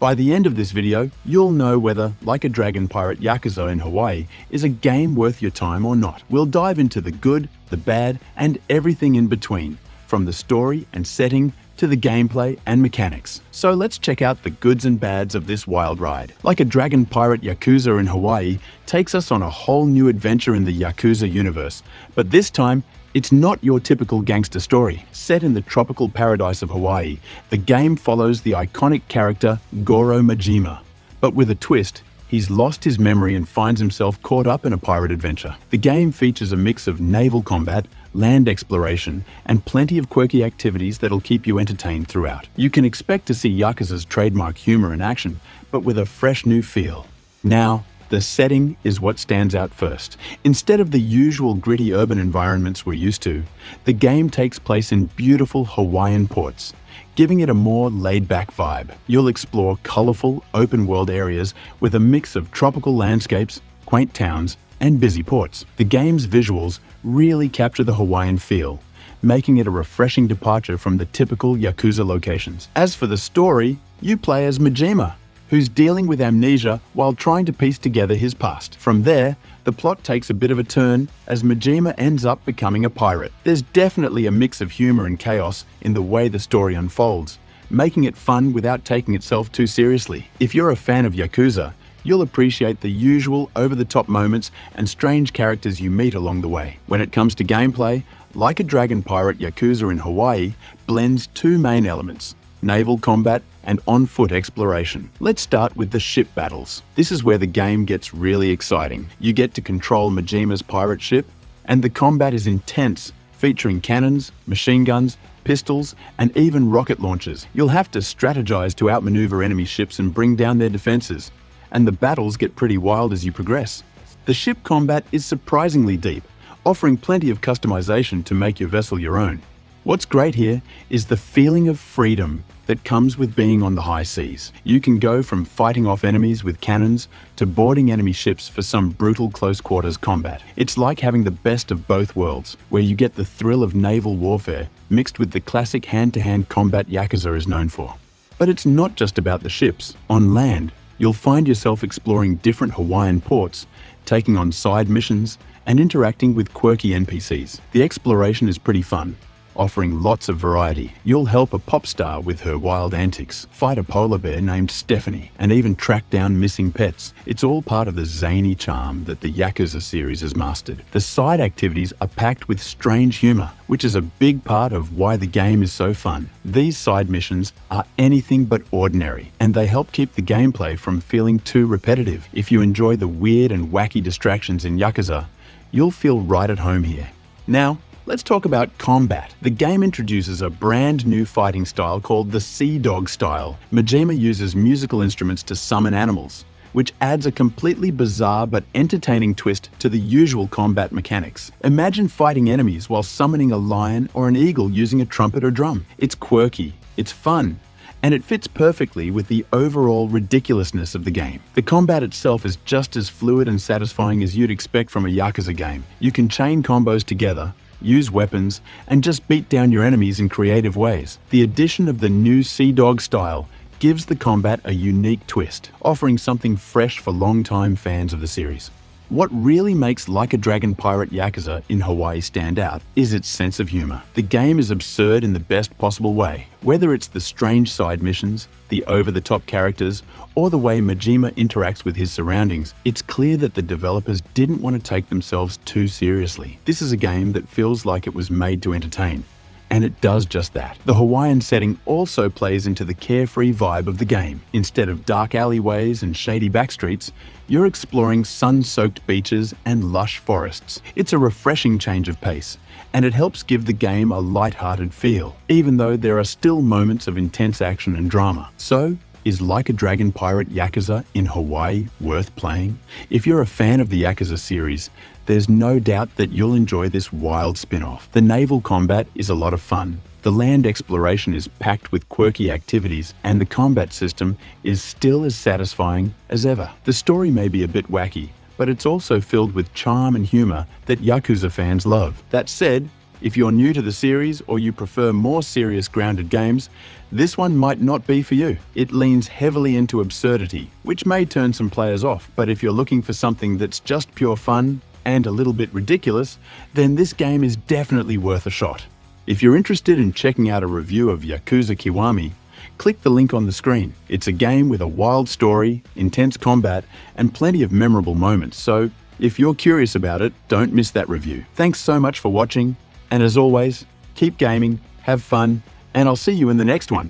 By the end of this video, you'll know whether Like a Dragon Pirate Yakuza in Hawaii is a game worth your time or not. We'll dive into the good, the bad, and everything in between, from the story and setting to the gameplay and mechanics. So let's check out the goods and bads of this wild ride. Like a Dragon Pirate Yakuza in Hawaii takes us on a whole new adventure in the Yakuza universe, but this time, it's not your typical gangster story. Set in the tropical paradise of Hawaii, the game follows the iconic character Goro Majima. But with a twist, he's lost his memory and finds himself caught up in a pirate adventure. The game features a mix of naval combat, land exploration, and plenty of quirky activities that'll keep you entertained throughout. You can expect to see Yakuza's trademark humor in action, but with a fresh new feel. Now, the setting is what stands out first. Instead of the usual gritty urban environments we're used to, the game takes place in beautiful Hawaiian ports, giving it a more laid-back vibe. You'll explore colorful, open-world areas with a mix of tropical landscapes, quaint towns, and busy ports. The game's visuals really capture the Hawaiian feel, making it a refreshing departure from the typical Yakuza locations. As for the story, you play as Majima, who's dealing with amnesia while trying to piece together his past. From there, the plot takes a bit of a turn as Majima ends up becoming a pirate. There's definitely a mix of humor and chaos in the way the story unfolds, making it fun without taking itself too seriously. If you're a fan of Yakuza, you'll appreciate the usual over-the-top moments and strange characters you meet along the way. When it comes to gameplay, Like a Dragon Pirate Yakuza in Hawaii blends two main elements: naval combat and on-foot exploration. Let's start with the ship battles. This is where the game gets really exciting. You get to control Majima's pirate ship, and the combat is intense, featuring cannons, machine guns, pistols, and even rocket launchers. You'll have to strategize to outmaneuver enemy ships and bring down their defenses, and the battles get pretty wild as you progress. The ship combat is surprisingly deep, offering plenty of customization to make your vessel your own. What's great here is the feeling of freedom that comes with being on the high seas. You can go from fighting off enemies with cannons to boarding enemy ships for some brutal close-quarters combat. It's like having the best of both worlds, where you get the thrill of naval warfare mixed with the classic hand-to-hand combat Yakuza is known for. But it's not just about the ships. On land, you'll find yourself exploring different Hawaiian ports, taking on side missions, and interacting with quirky NPCs. The exploration is pretty fun, offering lots of variety. You'll help a pop star with her wild antics, fight a polar bear named Stephanie, and even track down missing pets. It's all part of the zany charm that the Yakuza series has mastered. The side activities are packed with strange humor, which is a big part of why the game is so fun. These side missions are anything but ordinary, and they help keep the gameplay from feeling too repetitive. If you enjoy the weird and wacky distractions in Yakuza, you'll feel right at home here. Now, let's talk about combat. The game introduces a brand new fighting style called the Sea Dog style. Majima uses musical instruments to summon animals, which adds a completely bizarre but entertaining twist to the usual combat mechanics. Imagine fighting enemies while summoning a lion or an eagle using a trumpet or drum. It's quirky, it's fun, and it fits perfectly with the overall ridiculousness of the game. The combat itself is just as fluid and satisfying as you'd expect from a Yakuza game. You can chain combos together, use weapons, and just beat down your enemies in creative ways. The addition of the new Sea Dog style gives the combat a unique twist, offering something fresh for long-time fans of the series. What really makes Like a Dragon Pirate Yakuza in Hawaii stand out is its sense of humor. The game is absurd in the best possible way. Whether it's the strange side missions, the over-the-top characters, or the way Majima interacts with his surroundings, it's clear that the developers didn't want to take themselves too seriously. This is a game that feels like it was made to entertain, and it does just that. The Hawaiian setting also plays into the carefree vibe of the game. Instead of dark alleyways and shady backstreets, you're exploring sun-soaked beaches and lush forests. It's a refreshing change of pace, and it helps give the game a light-hearted feel, even though there are still moments of intense action and drama. So, is Like a Dragon Pirate Yakuza in Hawaii worth playing? If you're a fan of the Yakuza series, there's no doubt that you'll enjoy this wild spin-off. The naval combat is a lot of fun. The land exploration is packed with quirky activities, and the combat system is still as satisfying as ever. The story may be a bit wacky, but it's also filled with charm and humor that Yakuza fans love. That said, If you're new to the series or you prefer more serious grounded games, this one might not be for you. It leans heavily into absurdity, which may turn some players off, but if you're looking for something that's just pure fun and a little bit ridiculous, then this game is definitely worth a shot. If you're interested in checking out a review of Yakuza Kiwami, click the link on the screen. It's a game with a wild story, intense combat, and plenty of memorable moments, so if you're curious about it, don't miss that review. Thanks so much for watching, and as always, keep gaming, have fun, and I'll see you in the next one.